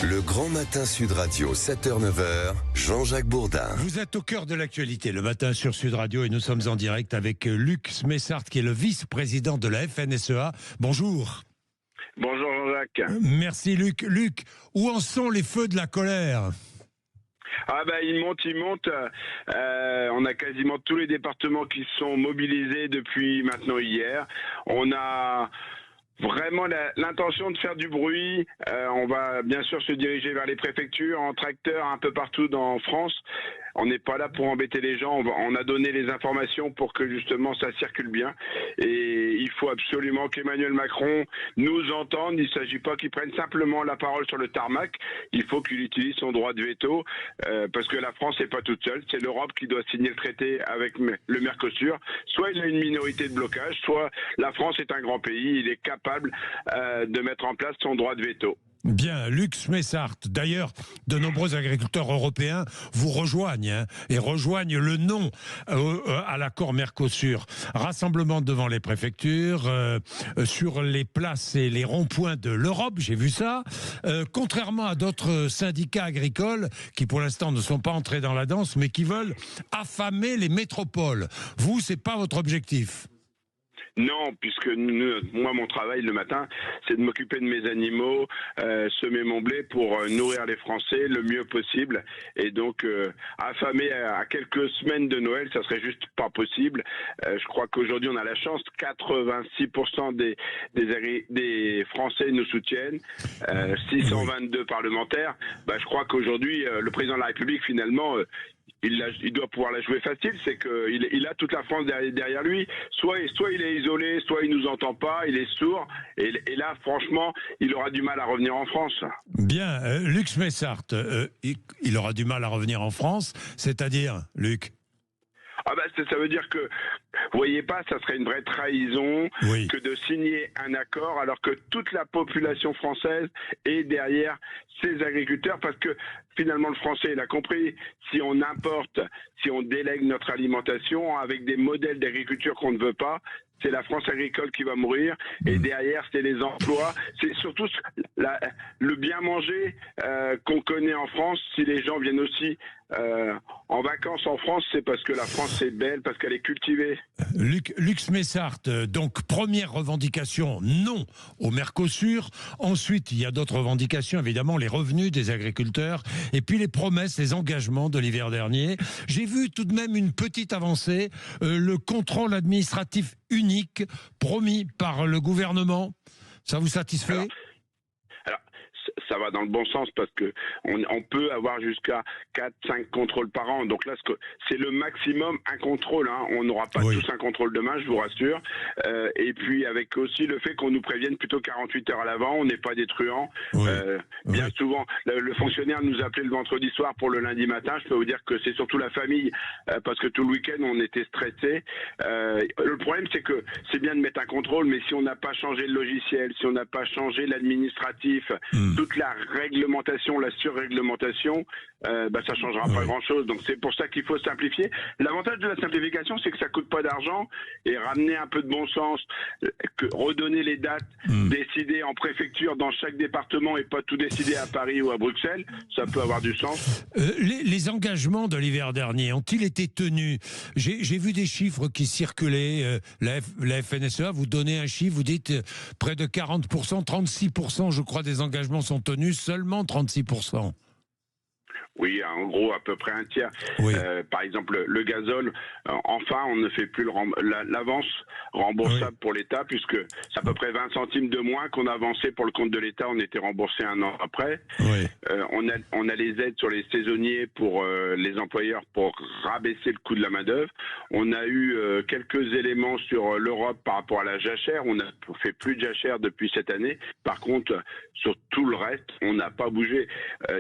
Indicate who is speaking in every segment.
Speaker 1: Le Grand Matin Sud Radio, 7h-9h, Jean-Jacques Bourdin.
Speaker 2: Vous êtes au cœur de l'actualité le matin sur Sud Radio et nous sommes en direct avec Luc Smessart qui est le vice-président de la FNSEA. Bonjour.
Speaker 3: Bonjour Jean-Jacques.
Speaker 2: Merci Luc. Luc, où en sont les feux de la colère ?
Speaker 3: Ah bah il monte. On a quasiment tous les départements qui sont mobilisés depuis maintenant hier. On a vraiment l'intention de faire du bruit. On va bien sûr se diriger vers les préfectures, en tracteur, un peu partout en France. On n'est pas là pour embêter les gens. On a donné les informations pour que justement ça circule bien. Et il faut absolument qu'Emmanuel Macron nous entende. Il ne s'agit pas qu'il prenne simplement la parole sur le tarmac. Il faut qu'il utilise son droit de veto parce que la France n'est pas toute seule. C'est l'Europe qui doit signer le traité avec le Mercosur. Soit il a une minorité de blocage, soit la France est un grand pays. Il est capable de mettre en place son droit de veto.
Speaker 2: Bien, Luc Smessart. D'ailleurs, de nombreux agriculteurs européens vous rejoignent et rejoignent le non à l'accord Mercosur. Rassemblement devant les préfectures, sur les places et les ronds-points de l'Europe, j'ai vu ça. Contrairement à d'autres syndicats agricoles qui, pour l'instant, ne sont pas entrés dans la danse, mais qui veulent affamer les métropoles. Vous, c'est pas votre objectif ?
Speaker 3: Non, puisque moi, mon travail le matin, c'est de m'occuper de mes animaux, semer mon blé pour nourrir les Français le mieux possible. Et donc, affamer à quelques semaines de Noël, ça serait juste pas possible. Je crois qu'aujourd'hui, on a la chance, 86% des Français nous soutiennent, 622 parlementaires. Je crois qu'aujourd'hui, le président de la République, finalement, il doit pouvoir la jouer facile, c'est qu'il a toute la France derrière lui. Soit il est isolé, soit il nous entend pas, il est sourd. Et là, franchement, il aura du mal à revenir en France.
Speaker 2: Bien, Luc Smessart, il aura du mal à revenir en France, c'est-à-dire, Luc ?
Speaker 3: Ça veut dire que, vous voyez pas, ça serait une vraie trahison que de signer un accord alors que toute la population française est derrière ces agriculteurs, parce que finalement le français il a compris, si on importe, si on délègue notre alimentation avec des modèles d'agriculture qu'on ne veut pas, c'est la France agricole qui va mourir, et derrière c'est les emplois, c'est surtout le bien manger qu'on connaît en France. Si les gens viennent aussi en vacances en France, c'est parce que la France est belle, parce qu'elle est cultivée.
Speaker 2: Luc Smessart, donc première revendication, non au Mercosur. Ensuite, il y a d'autres revendications, évidemment, les revenus des agriculteurs, et puis les promesses, les engagements de l'hiver dernier. J'ai vu tout de même une petite avancée, le contrôle administratif unique promis par le gouvernement. Ça vous satisfait ?
Speaker 3: Alors, ça va dans le bon sens, parce que on peut avoir jusqu'à 4-5 contrôles par an. Donc là, c'est le maximum, un contrôle. On n'aura pas tous un contrôle demain, je vous rassure. Et puis avec aussi le fait qu'on nous prévienne plutôt 48 heures à l'avant, on n'est pas des truands. Bien souvent, le fonctionnaire nous appelait le vendredi soir pour le lundi matin. Je peux vous dire que c'est surtout la famille, parce que tout le week-end, on était stressés. Le problème, c'est que c'est bien de mettre un contrôle, mais si on n'a pas changé le logiciel, si on n'a pas changé l'administratif, toute la réglementation, la surréglementation, ça changera pas grand-chose. Donc c'est pour ça qu'il faut simplifier. L'avantage de la simplification, c'est que ça coûte pas d'argent, et ramener un peu de bon sens, redonner les dates, décider en préfecture dans chaque département et pas tout décider à Paris ou à Bruxelles, ça peut avoir du sens.
Speaker 2: Les engagements de l'hiver dernier ont-ils été tenus ? J'ai vu des chiffres qui circulaient. La FNSEA, vous donnez un chiffre, vous dites près de 40%, 36%, je crois, des engagements sont tenus, seulement 36%.
Speaker 3: Oui, en gros, à peu près un tiers. Par exemple, le gazole, enfin, on ne fait plus l'avance remboursable pour l'État, puisque c'est à peu près 20 centimes de moins qu'on a avancé pour le compte de l'État. On était remboursé un an après. On a les aides sur les saisonniers pour les employeurs pour rabaisser le coût de la main-d'œuvre. On a eu quelques éléments sur l'Europe par rapport à la jachère. On ne fait plus de jachère depuis cette année. Par contre, sur tout le reste, on n'a pas bougé.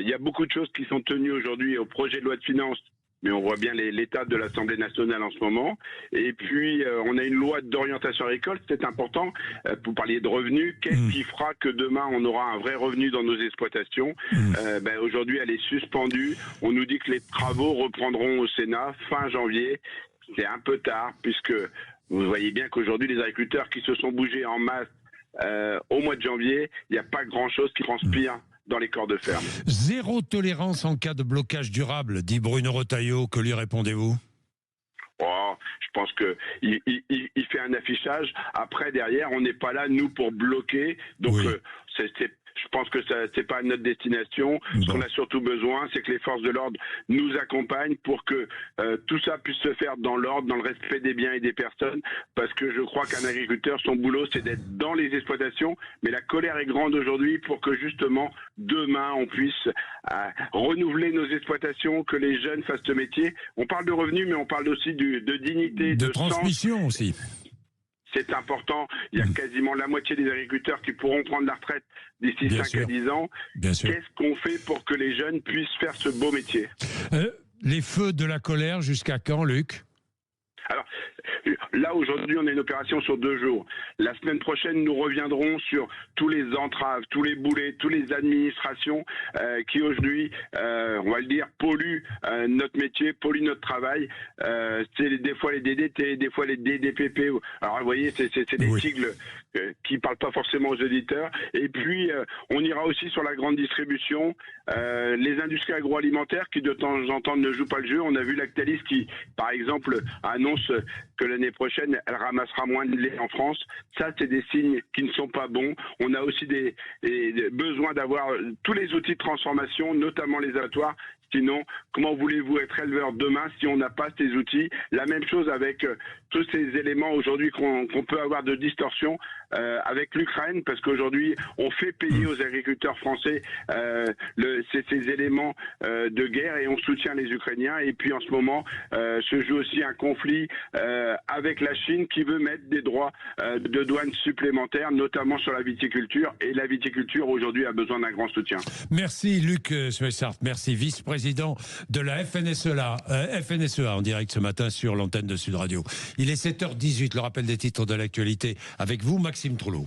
Speaker 3: Il y a beaucoup de choses qui sont tenues aujourd'hui au projet de loi de finances, mais on voit bien l'état de l'Assemblée nationale en ce moment. Et puis, on a une loi d'orientation agricole, c'est important. Vous parliez de revenus. Qu'est-ce qui fera que demain, on aura un vrai revenu dans nos exploitations ? Aujourd'hui, elle est suspendue. On nous dit que les travaux reprendront au Sénat fin janvier. C'est un peu tard, puisque vous voyez bien qu'aujourd'hui, les agriculteurs qui se sont bougés en masse au mois de janvier, il n'y a pas grand-chose qui transpire dans les corps de ferme.
Speaker 2: Zéro tolérance en cas de blocage durable, dit Bruno Retailleau. Que lui répondez-vous ?
Speaker 3: Oh, je pense que il fait un affichage. Après, derrière, on n'est pas là, nous, pour bloquer. Donc,
Speaker 2: oui.
Speaker 3: Je pense que c'est pas notre destination.
Speaker 2: Bon.
Speaker 3: Ce qu'on a surtout besoin, c'est que les forces de l'ordre nous accompagnent pour que tout ça puisse se faire dans l'ordre, dans le respect des biens et des personnes. Parce que je crois qu'un agriculteur, son boulot, c'est d'être dans les exploitations. Mais la colère est grande aujourd'hui pour que justement, demain, on puisse renouveler nos exploitations, que les jeunes fassent ce métier. On parle de revenus, mais on parle aussi de dignité,
Speaker 2: de
Speaker 3: sens.
Speaker 2: transmission aussi.
Speaker 3: C'est important. Il y a quasiment la moitié des agriculteurs qui pourront prendre la retraite d'ici 5 à 10 ans.
Speaker 2: Bien sûr.
Speaker 3: Qu'est-ce qu'on fait pour que les jeunes puissent faire ce beau métier ?
Speaker 2: Les feux de la colère, jusqu'à quand, Luc ?
Speaker 3: Alors, là, aujourd'hui, on a une opération sur 2 jours. La semaine prochaine, nous reviendrons sur tous les entraves, tous les boulets, toutes les administrations qui, aujourd'hui, on va le dire, polluent notre métier, polluent notre travail. C'est des fois les DDT, des fois les DDPP. Alors, vous voyez, c'est des sigles qui ne parlent pas forcément aux auditeurs. Et puis, on ira aussi sur la grande distribution, les industries agroalimentaires qui, de temps en temps, ne jouent pas le jeu. On a vu Lactalis qui, par exemple, annonce que l'année prochaine, elle ramassera moins de lait en France. Ça, c'est des signes qui ne sont pas bons. On a aussi des besoins d'avoir tous les outils de transformation, notamment les abattoirs. Sinon, comment voulez-vous être éleveur demain si on n'a pas ces outils ? La même chose avec tous ces éléments aujourd'hui qu'on peut avoir de distorsion avec l'Ukraine, parce qu'aujourd'hui, on fait payer aux agriculteurs français ces éléments de guerre et on soutient les Ukrainiens. Et puis en ce moment, se joue aussi un conflit avec la Chine qui veut mettre des droits de douane supplémentaires, notamment sur la viticulture. Et la viticulture, aujourd'hui, a besoin d'un grand soutien.
Speaker 2: Merci Luc Smessart, merci, vice-président de la FNSEA en direct ce matin sur l'antenne de Sud Radio. Il est 7h18, le rappel des titres de l'actualité avec vous, Maxime Troulot.